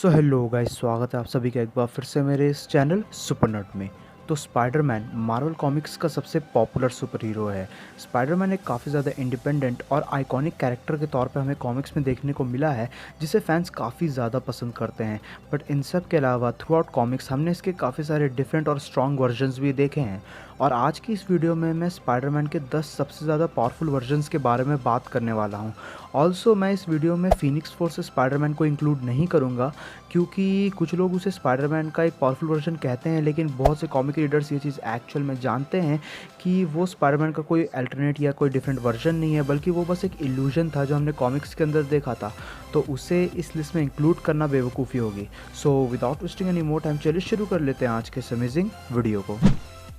So hello guys, स्वागत है आप सभी का एक बार फिर से मेरे इस चैनल सुपरनट में। तो स्पाइडरमैन मार्वल कॉमिक्स का सबसे पॉपुलर सुपर हीरो है। स्पाइडरमैन एक काफ़ी ज़्यादा इंडिपेंडेंट और आइकॉनिक कैरेक्टर के तौर पे हमें कॉमिक्स में देखने को मिला है, जिसे फैंस काफ़ी ज़्यादा पसंद करते हैं। बट इन सब के अलावा थ्रू आउट कॉमिक्स हमने इसके काफ़ी सारे डिफरेंट और स्ट्रॉन्ग वर्जन्स भी देखे हैं। और आज की इस वीडियो में मैं स्पाइडरमैन के 10 सबसे ज़्यादा पावरफुल वर्जन्स के बारे में बात करने वाला हूँ। ऑल्सो मैं इस वीडियो में फीनिक्स फोर्स स्पाइडरमैन को इंक्लूड नहीं करूँगा, क्योंकि कुछ लोग उसे स्पाइडरमैन का एक पावरफुल वर्जन कहते हैं, लेकिन बहुत से कॉमिक रीडर्स ये चीज़ एक्चुअल में जानते हैं कि वो स्पाइडरमैन का कोई अल्टरनेट या कोई डिफरेंट वर्जन नहीं है, बल्कि वो बस एक इल्यूजन था जो हमने कॉमिक्स के अंदर देखा था। तो उसे इस लिस्ट में इंक्लूड करना बेवकूफ़ी होगी। So without wasting any more time चलिए शुरू कर लेते हैं आज के इस अमेजिंग वीडियो को।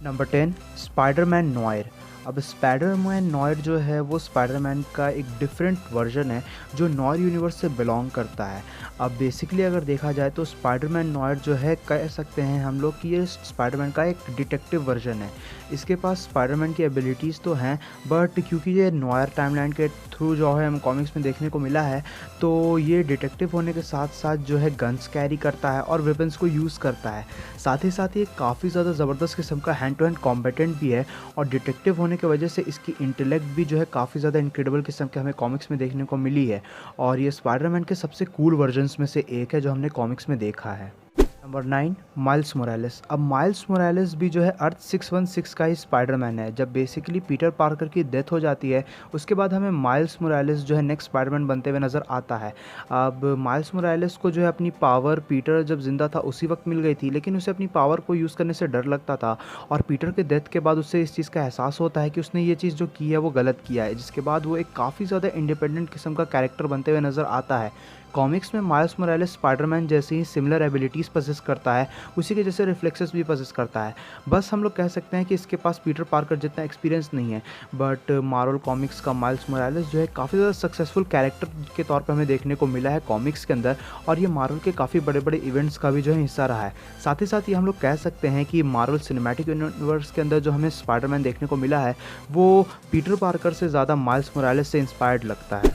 Number 10, Spiderman Noir. अब स्पाइडरमैन नॉयर जो है वो स्पाइडरमैन का एक डिफरेंट वर्जन है जो नॉयर यूनिवर्स से बिलोंग करता है। अब बेसिकली अगर देखा जाए तो स्पाइडरमैन नॉयर जो है, कह सकते हैं हम लोग कि ये स्पाइडरमैन का एक डिटेक्टिव वर्जन है। इसके पास स्पाइडरमैन की एबिलिटीज़ तो हैं, बट क्योंकि ये नॉयर टाइमलाइन के थ्रू जो है हम कॉमिक्स में देखने को मिला है, तो ये डिटेक्टिव होने के साथ साथ जो है गन्स कैरी करता है और वेपन्स को यूज़ करता है। साथ ही ये काफ़ी ज़्यादा ज़बरदस्त किस्म का हैंड टू हैंड कॉम्बेटेंट भी है, और डिटेक्टिव होने की वजह से इसकी इंटेलेक्ट भी जो है काफ़ी ज़्यादा इनक्रेडिबल किस्म के हमें कॉमिक्स में देखने को मिली है। और ये स्पाइडरमैन के सबसे कूल वर्जन्स में से एक है जो हमने कॉमिक्स में देखा है। Number 9, miles Morales. अब माइल्स मोरालेस भी जो है अर्थ 616 का ही स्पाइडरमैन है। जब बेसिकली पीटर पार्कर की डेथ हो जाती है, उसके बाद हमें माइल्स मोरालेस जो है नेक्स्ट स्पाइडरमैन बनते हुए नज़र आता है। अब माइल्स मोरालेस को जो है अपनी पावर पीटर जब जिंदा था उसी वक्त मिल गई थी, लेकिन उसे अपनी पावर को यूज़ करने से डर लगता था। और पीटर के डेथ के बाद उससे इस चीज़ का एहसास होता है कि उसने ये चीज़ जो की है वो गलत किया है, जिसके बाद वो एक काफ़ी ज़्यादा इंडिपेंडेंट किस्म का कैरेक्टर बनते हुए नज़र आता है। कॉमिक्स में माइल्स मोरालेस स्पाइडरमैन जैसे ही सिमिलर एबिलिटीज़ पजेस करता है, उसी के जैसे रिफ्लेक्सेस भी पजेस करता है। बस हम लोग कह सकते हैं कि इसके पास पीटर पार्कर जितना एक्सपीरियंस नहीं है। बट मार्वल कॉमिक्स का माइल्स मोरालेस जो है काफ़ी ज़्यादा सक्सेसफुल कैरेक्टर के तौर पर हमें देखने को मिला है कॉमिक्स के अंदर, और ये मार्वल के काफ़ी बड़े बड़े इवेंट्स का भी जो है हिस्सा रहा है। साथ ही ये हम लोग कह सकते हैं कि मार्वल सिनेमैटिक यूनिवर्स के अंदर जो हमें स्पाइडरमैन देखने को मिला है वो पीटर पार्कर से ज़्यादा माइल्स मोरालेस से इंस्पायर्ड लगता है।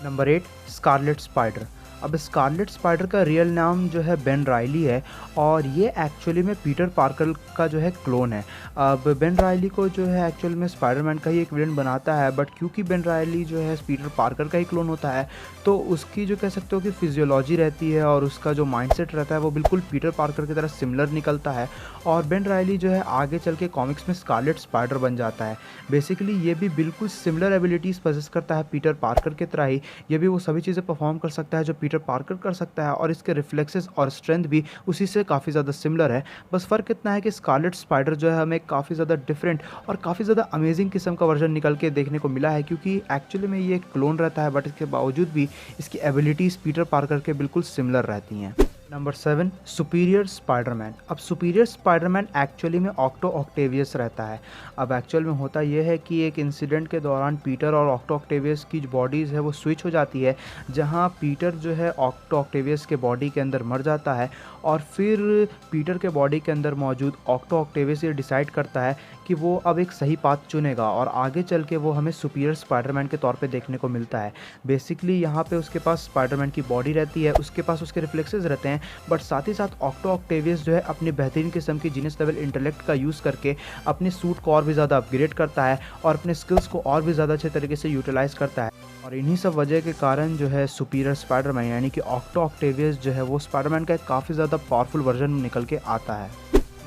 Number 8, Scarlet Spider. अब स्कारलेट स्पाइडर का रियल नाम जो है बेन राइली है, और ये एक्चुअली में पीटर पार्कर का जो है क्लोन है। अब बेन राइली को जो है एक्चुअल में स्पाइडरमैन का ही एक विलेन बनाता है, बट क्योंकि बेन राइली जो है पीटर पार्कर का ही क्लोन होता है, तो उसकी जो कह सकते हो कि फिजियोलॉजी रहती है और उसका जो माइंडसेट रहता है वो बिल्कुल पीटर पार्कर की तरह सिमिलर निकलता है। और बेन राइली जो है आगे चल के कॉमिक्स में स्कारलेट स्पाइडर बन जाता है। बेसिकली ये भी बिल्कुल सिमिलर एबिलिटीज़ पजेस करता है पीटर पार्कर की तरह ही। ये भी वो सभी चीज़ें परफॉर्म कर सकता है जो पीटर पार्कर कर सकता है, और इसके रिफ्लेक्सेस और स्ट्रेंथ भी उसी से काफ़ी ज़्यादा सिमिलर है। बस फ़र्क इतना है कि स्कारलेट स्पाइडर जो है हमें काफ़ी ज़्यादा डिफरेंट और काफ़ी ज़्यादा अमेजिंग किस्म का वर्जन निकल के देखने को मिला है, क्योंकि एक्चुअली में ये एक क्लोन रहता है, बट इसके बावजूद भी इसकी एबिलिटीज़ पीटर पार्कर के बिल्कुल सिमिलर रहती हैं। Number 7, superior Spiderman. अब सुपीरियर स्पाइडरमैन एक्चुअली में ऑक्टो ऑक्टेवियस रहता है। अब एक्चुअल में होता यह है कि एक इंसिडेंट के दौरान पीटर और ऑक्टो ऑक्टेवियस की जो बॉडीज़ है वो स्विच हो जाती है, जहां पीटर जो है ऑक्टो ऑक्टेवियस के बॉडी के अंदर मर जाता है, और फिर पीटर के बॉडी के अंदर मौजूद ऑक्टो ऑक्टेवियस ये डिसाइड करता है कि वो अब एक सही पाथ चुनेगा, और आगे चल के वो हमें सुपीरियर स्पाइडरमैन के तौर पे देखने को मिलता है। बेसिकली यहाँ पे उसके पास स्पाइडरमैन की बॉडी रहती है, उसके पास उसके रिफ्लेक्सेस रहते हैं, बट साथ ही साथ ऑक्टो ऑक्टेवियस जो है अपनी बेहतरीन किस्म की जीनियस लेवल इंटेलेक्ट का यूज़ करके अपने सूट को और भी ज़्यादा अपग्रेड करता है और अपने स्किल्स को और भी ज़्यादा अच्छे तरीके से यूटिलाइज़ करता है। और इन्हीं सब वजह के कारण जो है सुपीरियर स्पाइडरमैन यानी कि ऑक्टो ऑक्टेवियस जो है वो स्पाइडरमैन का एक काफ़ी ज़्यादा पावरफुल वर्जन निकल के आता है।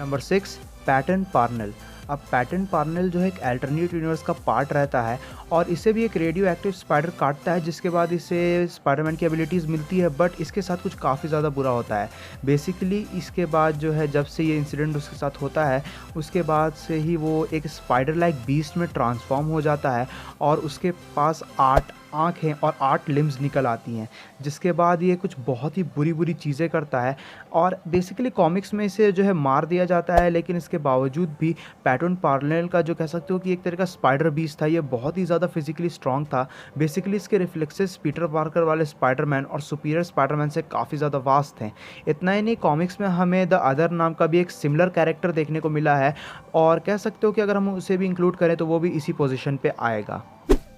Number 6, pattern Parnell. अब पैटर्न पार्नेल जो है एक अल्टरनेट यूनिवर्स का पार्ट रहता है, और इसे भी एक रेडियो एक्टिव स्पाइडर काटता है, जिसके बाद इसे स्पाइडरमैन की एबिलिटीज़ मिलती है, बट इसके साथ कुछ काफ़ी ज़्यादा बुरा होता है। बेसिकली इसके बाद जो है जब से ये इंसिडेंट उसके साथ होता है, उसके बाद से ही वो एक स्पाइडर लाइक बीस्ट में ट्रांसफॉर्म हो जाता है, और उसके पास 8 आँखें और 8 लिम्स निकल आती हैं, जिसके बाद ये कुछ बहुत ही बुरी चीज़ें करता है। और बेसिकली कॉमिक्स में इसे जो है मार दिया जाता है, लेकिन इसके बावजूद भी पैटर्न पार्नेल का जो कह सकते हो कि एक तरह का स्पाइडर बीस्ट था, ये बहुत ही ज़्यादा फिजिकली स्ट्रॉन्ग था। बेसिकली इसके रिफ्लेक्सेस पीटर पार्कर वाले स्पाइडरमैन और सुपीरियर स्पाइडरमैन से काफ़ी ज़्यादा वास्ट हैं। इतना ही नहीं, कॉमिक्स में हमें द अदर नाम का भी एक सिमिलर कैरेक्टर देखने को मिला है, और कह सकते हो कि अगर हम उसे भी इंक्लूड करें तो वो भी इसी पोजीशन पे आएगा।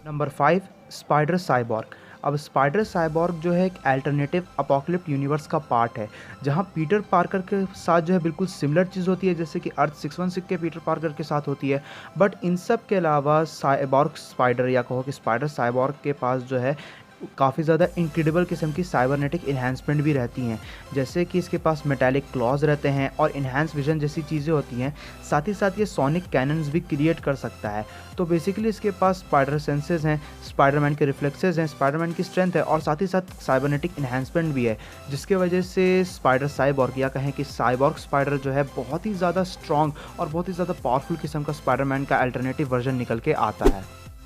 Number 5, spider cyborg. अब स्पाइडर साइबॉर्ग जो है एक अल्टरनेटिव अपोकलिप्ट यूनिवर्स का पार्ट है, जहाँ पीटर पार्कर के साथ जो है बिल्कुल सिमिलर चीज़ होती है जैसे कि अर्थ 616 के पीटर पार्कर के साथ होती है। बट इन सब के अलावा साइबॉर्ग स्पाइडर या कहो कि स्पाइडर साइबॉर्ग के पास जो है काफ़ी ज़्यादा इनक्रेडिबल किस्म की साइबरनेटिक इन्हांसमेंट भी रहती हैं, जैसे कि इसके पास मेटालिक क्लॉज रहते हैं और इन्हांस विजन जैसी चीज़ें होती हैं। साथ ही साथ ये सोनिक कैनन्स भी क्रिएट कर सकता है। तो बेसिकली इसके पास स्पाइडर सेंसेस हैं, स्पाइडरमैन के रिफ्लेक्सेस हैं, स्पाइडरमैन की स्ट्रेंथ है और साथ ही साथ साइबरनेटिक इन्हांसमेंट भी है, जिसके वजह से स्पाइडर साइबॉर्ग या कहें कि साइबॉर्ग स्पाइडर जो है बहुत ही ज़्यादा स्ट्रॉन्ग और बहुत ही ज़्यादा पावरफुल किस्म का स्पाइडरमैन का अल्टरनेटिव वर्जन निकल के आता है।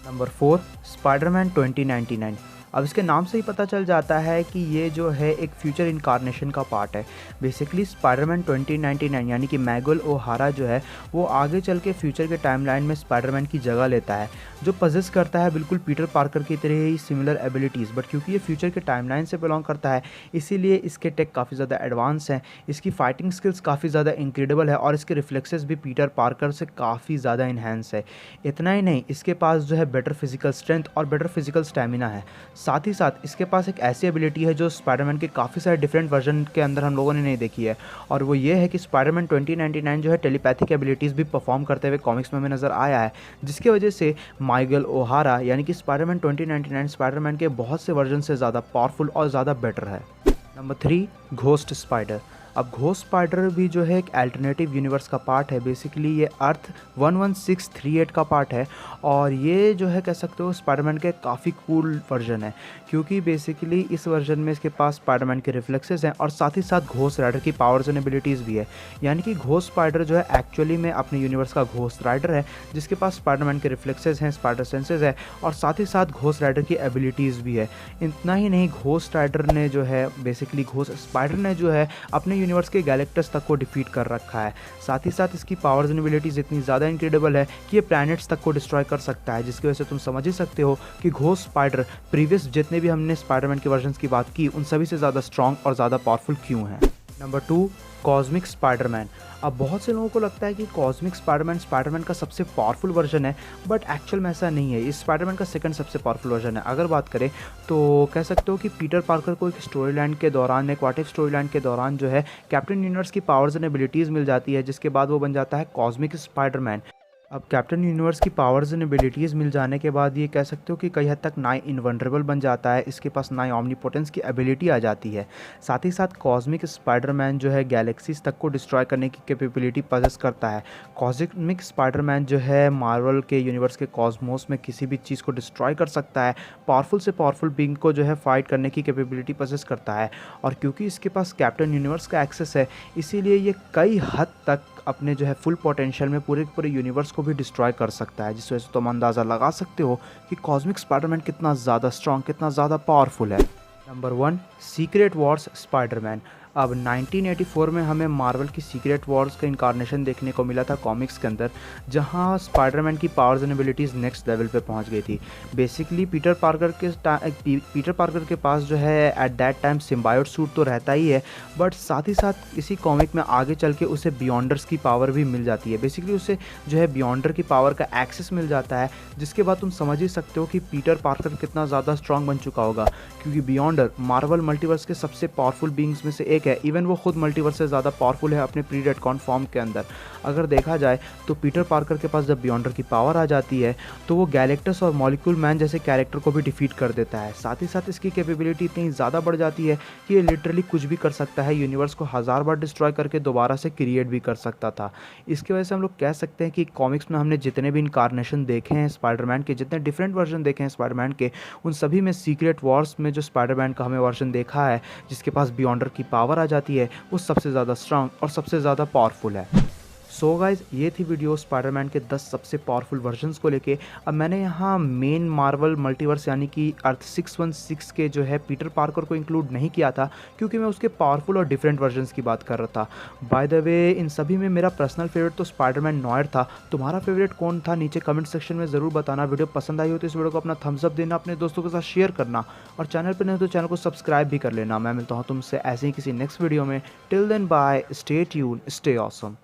Number 4, Spiderman 2099। अब इसके नाम से ही पता चल जाता है कि ये जो है एक फ्यूचर इनकारनेशन का पार्ट है। बेसिकली स्पाइडरमैन 2099 यानी कि मैगल ओहारा जो है वो आगे चल के फ्यूचर के टाइमलाइन में स्पाइडरमैन की जगह लेता है, जो पजेस करता है बिल्कुल पीटर पार्कर की तरह ही सिमिलर एबिलिटीज़। बट क्योंकि ये फ्यूचर के टाइमलाइन से बिलोंग करता है, इसीलिए इसके टेक काफ़ी ज़्यादा एडवांस हैं, इसकी फाइटिंग स्किल्स काफ़ी ज़्यादा इनक्रेडिबल है और इसके रिफ्लेक्सेस भी पीटर पार्कर से काफ़ी ज़्यादा इन्हेंस है। इतना ही नहीं, इसके पास जो है बेटर फिजिकल स्ट्रेंथ और बेटर फिजिकल स्टैमिना है। साथ ही साथ इसके पास एक ऐसी एबिलिटी है जो स्पाइडरमैन के काफ़ी सारे डिफरेंट वर्जन के अंदर हम लोगों ने नहीं देखी है, और वो ये है कि स्पाइडरमैन 2099 जो है टेलीपैथिक एबिलिटीज़ भी परफॉर्म करते हुए कॉमिक्स में हमें नज़र आया है, जिसकी वजह से माइगल ओहारा यानी कि स्पाइडरमैन 2099 स्पाइडरमैन के बहुत से वर्जन से ज़्यादा पावरफुल और ज़्यादा बेटर है। Number 3, ghost spider. अब घोस्ट स्पाइडर भी जो है एक अल्टरनेटिव यूनिवर्स का पार्ट है। बेसिकली ये अर्थ 11638 का पार्ट है और ये जो है कह सकते हो स्पाइडरमैन के काफ़ी कूल वर्जन है, क्योंकि बेसिकली इस वर्जन में इसके पास स्पाइडरमैन के रिफ्लेक्सेस हैं और साथ ही साथ घोस्ट राइडर की पावर्स एंड एबिलिटीज़ भी है। यानी कि घोस्ट स्पाइडर जो है एक्चुअली में अपने यूनिवर्स का घोस्ट राइडर है, जिसके पास स्पाइडरमैन के रिफ्लेक्सेस हैं, स्पाइडर सेंसेस है और साथ ही साथ घोस्ट राइडर की एबिलिटीज़ भी है। इतना ही नहीं, घोस्ट राइडर ने जो है बेसिकली घोस्ट स्पाइडर ने जो है अपने यूनिवर्स के गैलेक्टस तक को डिफीट कर रखा है। साथ ही साथ इसकी पावर्स एंड एबिलिटीज इतनी ज़्यादा इनक्रेडिबल है कि ये प्लैनेट्स तक को डिस्ट्रॉय कर सकता है, जिसकी वजह से तुम समझ ही सकते हो कि घोस्ट स्पाइडर प्रीवियस जितने भी हमने स्पाइडरमैन के वर्जन्स की बात की उन सभी से ज़्यादा स्ट्रॉन्ग और ज़्यादा पावरफुल क्यों है। Number 2, cosmic Spiderman. अब बहुत से लोगों को लगता है कि कॉस्मिक स्पाइडरमैन का सबसे पावरफुल वर्जन है, बट एक्चुअल में ऐसा नहीं है। इस स्पाइडरमैन का सेकंड सबसे पावरफुल वर्जन है। अगर बात करें तो कह सकते हो कि पीटर पार्कर को एक स्टोरी लाइन के दौरान, एक व्हाट इफ स्टोरी लाइन के दौरान जो है कैप्टन यूनिवर्स की पावर्स एंड एबिलिटीज़ मिल जाती है, जिसके बाद वो बन जाता है कॉस्मिक स्पाइडरमैन। अब कैप्टन यूनिवर्स की पावर्स एंड एबिलिटीज़ मिल जाने के बाद ये कह सकते हो कि कई हद तक नाई इनवनरेबल बन जाता है, इसके पास नाई ऑमनीपोटेंस की एबिलिटी आ जाती है। साथ ही साथ कॉस्मिक स्पाइडरमैन जो है गैलेक्सीज तक को डिस्ट्रॉय करने की कैपेबिलिटी पजेस करता है। कॉस्मिक स्पाइडरमैन जो है मार्वल के यूनिवर्स के कॉस्मोस में किसी भी चीज़ को डिस्ट्रॉय कर सकता है, पावरफुल से पावरफुल बीइंग को जो है फाइट करने की कैपेबिलिटी पजेस करता है। और क्योंकि इसके पास कैप्टन यूनिवर्स का एक्सेस है, इसीलिए ये कई हद तक अपने जो है फुल पोटेंशियल में पूरे के पूरे यूनिवर्स को भी डिस्ट्रॉय कर सकता है, जिस वजह से तुम अंदाज़ा लगा सकते हो कि कॉस्मिक स्पाइडरमैन कितना ज़्यादा स्ट्रॉन्ग, कितना ज़्यादा पावरफुल है। Number 1, secret Wars Spiderman. अब 1984 में हमें मार्वल की सीक्रेट वॉर्स का इनकारनेशन देखने को मिला था कॉमिक्स के अंदर, जहां स्पाइडरमैन की powers and abilities next level पे पहुंच गई थी। बेसिकली पीटर पार्कर के पास जो है at that time symbiote suit तो रहता ही है, बट साथ ही साथ इसी कॉमिक में आगे चल के उसे बियॉन्डर्स की पावर भी मिल जाती है। बेसिकली उसे जो है बियॉन्डर की पावर का एक्सेस मिल जाता है, जिसके बाद तुम समझ ही सकते हो कि पीटर पार्कर कितना ज़्यादा स्ट्रॉन्ग बन चुका होगा, क्योंकि बियॉन्डर मार्वल मल्टीवर्स के सबसे पावरफुल बीइंग्स में से एक है। इवन वो खुद मल्टीवर्स से ज़्यादा पावरफुल है अपने प्री रेडकॉन फॉर्म के अंदर। अगर देखा जाए तो पीटर पार्कर के पास जब बियॉन्डर की पावर आ जाती है तो वो गैलेक्टस और मॉलिक्यूल मैन जैसे कैरेक्टर को भी डिफीट कर देता है। साथ ही साथ इसकी कैपेबिलिटी इतनी ज़्यादा बढ़ जाती है कि ये लिटरली कुछ भी कर सकता है, यूनिवर्स को 1000 बार डिस्ट्रॉय करके दोबारा से क्रिएट भी कर सकता था। इसकी वजह से हम लोग कह सकते हैं कि कॉमिक्स में हमने जितने भी इनकारनेशन देखे हैं स्पाइडरमैन के, जितने डिफरेंट वर्जन देखे हैं स्पाइडरमैन के, उन सभी में सीक्रेट वॉर्स में जो स्पाइडरमैन का हमें वर्जन देखा है जिसके पास बियॉन्डर की पावर आ जाती है, वो सबसे ज़्यादा स्ट्रांग और सबसे ज़्यादा पावरफुल है। सो गाइज, ये थी वीडियो स्पाइडरमैन के 10 सबसे पावरफुल वर्जन्स को लेके। अब मैंने यहाँ मेन मार्वल मल्टीवर्स यानी कि अर्थ 616 के जो है पीटर पार्कर को इंक्लूड नहीं किया था, क्योंकि मैं उसके पावरफुल और डिफरेंट वर्जन्स की बात कर रहा था। बाय द वे, इन सभी में मेरा पर्सनल फेवरेट तो स्पाइडरमैन नॉयर था। तुम्हारा फेवरेट कौन था नीचे कमेंट सेक्शन में ज़रूर बताना। वीडियो पसंद आई हो तो इस वीडियो को अपना थम्स अप देना, अपने दोस्तों के साथ शेयर करना, और चैनल पर नहीं तो चैनल को सब्सक्राइब भी कर लेना। मैं मिलता हूँ तुमसे ऐसे ही किसी नेक्स्ट वीडियो में। Till then bye, stay tune, stay awesome.